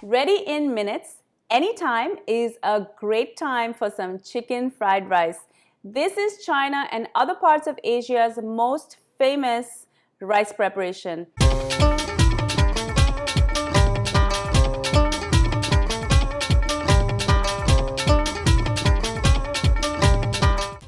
Ready in minutes, anytime is a great time for some chicken fried rice. This is China and other parts of Asia's most famous rice preparation.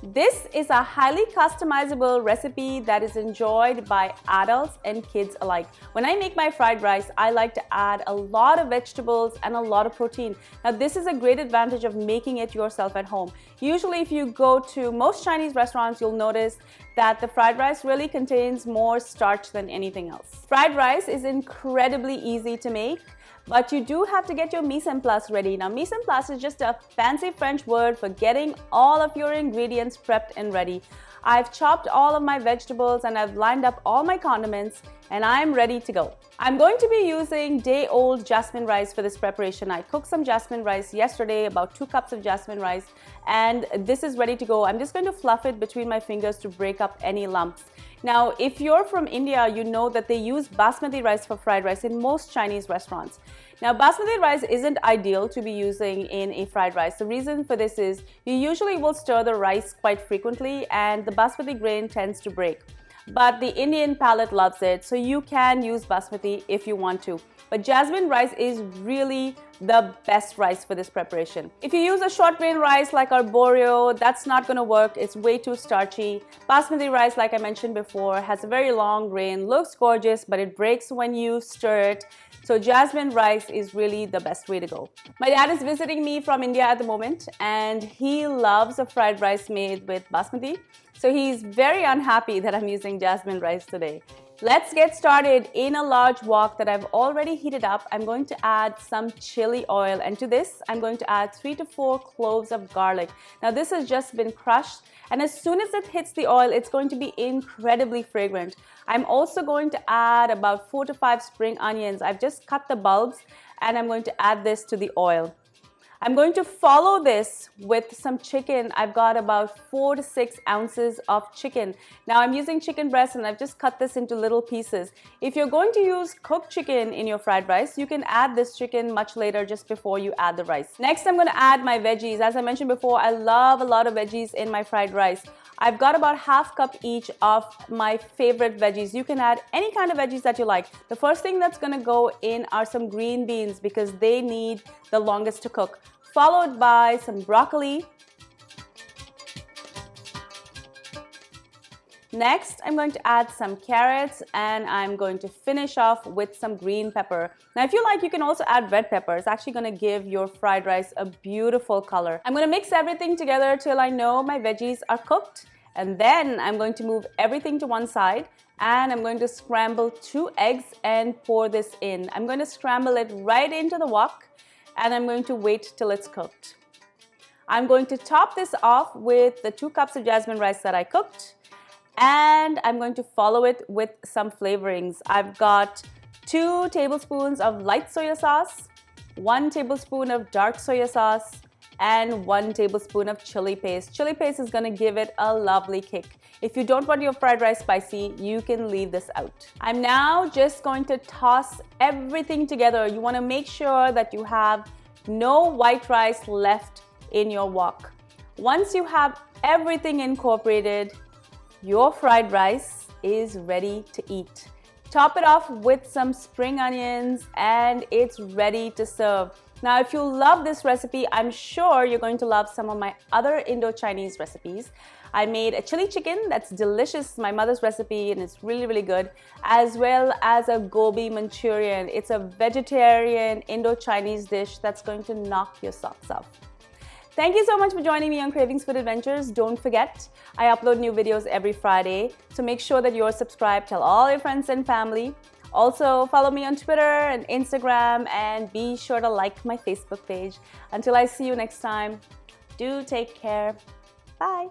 This is a highly customizable recipe that is enjoyed by adults and kids alike. When I make my fried rice, I like to add a lot of vegetables and a lot of protein. Now, this is a great advantage of making it yourself at home. Usually, if you go to most Chinese restaurants, you'll notice that the fried rice really contains more starch than anything else. Fried rice is incredibly easy to make, but you do have to get your mise en place ready. Now, mise en place is just a fancy French word for getting all of your ingredients prepped and ready. I've chopped all of my vegetables and I've lined up all my condiments and I'm ready to go. I'm going to be using day-old jasmine rice for this preparation. I cooked some jasmine rice yesterday, about 2 cups of jasmine rice, and this is ready to go. I'm just going to fluff it between my fingers to break up any lumps. Now, if you're from India, you know that they use basmati rice for fried rice in most Chinese restaurants. Now, basmati rice isn't ideal to be using in a fried rice. The reason for this is you usually will stir the rice quite frequently and the basmati grain tends to break. But the Indian palate loves it, so you can use basmati if you want to. But jasmine rice is really the best rice for this preparation. If you use a short grain rice like arborio, that's not going to work. It's way too starchy. Basmati rice, like I mentioned before, has a very long grain, looks gorgeous, but it breaks when you stir it. So jasmine rice is really the best way to go. My dad is visiting me from India at the moment and he loves a fried rice made with basmati. So he's very unhappy that I'm using jasmine rice today. Let's get started. In a large wok that I've already heated up, I'm going to add some chili oil, and to this I'm going to add 3 to 4 cloves of garlic. Now this has just been crushed, and as soon as it hits the oil, it's going to be incredibly fragrant. I'm also going to add about 4 to 5 spring onions. I've just cut the bulbs and I'm going to add this to the oil. I'm going to follow this with some chicken. I've got about 4 to 6 ounces of chicken. Now I'm using chicken breast and I've just cut this into little pieces. If you're going to use cooked chicken in your fried rice, you can add this chicken much later just before you add the rice. Next, I'm going to add my veggies. As I mentioned before, I love a lot of veggies in my fried rice. I've got about ½ cup each of my favorite veggies. You can add any kind of veggies that you like. The first thing that's going to go in are some green beans because they need the longest to cook, followed by some broccoli. Next, I'm going to add some carrots and I'm going to finish off with some green pepper. Now, if you like, you can also add red pepper. It's actually going to give your fried rice a beautiful color. I'm going to mix everything together till I know my veggies are cooked. And then I'm going to move everything to one side and I'm going to scramble 2 eggs and pour this in. I'm going to scramble it right into the wok and I'm going to wait till it's cooked. I'm going to top this off with the 2 cups of jasmine rice that I cooked. And I'm going to follow it with some flavorings. I've got 2 tablespoons of light soya sauce, 1 tablespoon of dark soya sauce, and 1 tablespoon of chili paste. Chili paste is going to give it a lovely kick. If you don't want your fried rice spicy, you can leave this out. I'm now just going to toss everything together. You want to make sure that you have no white rice left in your wok. Once you have everything incorporated, your fried rice is ready to eat. Top it off with some spring onions and it's ready to serve. Now, if you love this recipe, I'm sure you're going to love some of my other Indo-Chinese recipes. I made a chili chicken that's delicious, my mother's recipe, and it's really, really good, as well as a gobi Manchurian. It's a vegetarian Indo-Chinese dish that's going to knock your socks off. Thank you so much for joining me on Cravings Food Adventures. Don't forget, I upload new videos every Friday, so make sure that you're subscribed. Tell all your friends and family. Also, follow me on Twitter and Instagram, and be sure to like my Facebook page. Until I see you next time, do take care. Bye.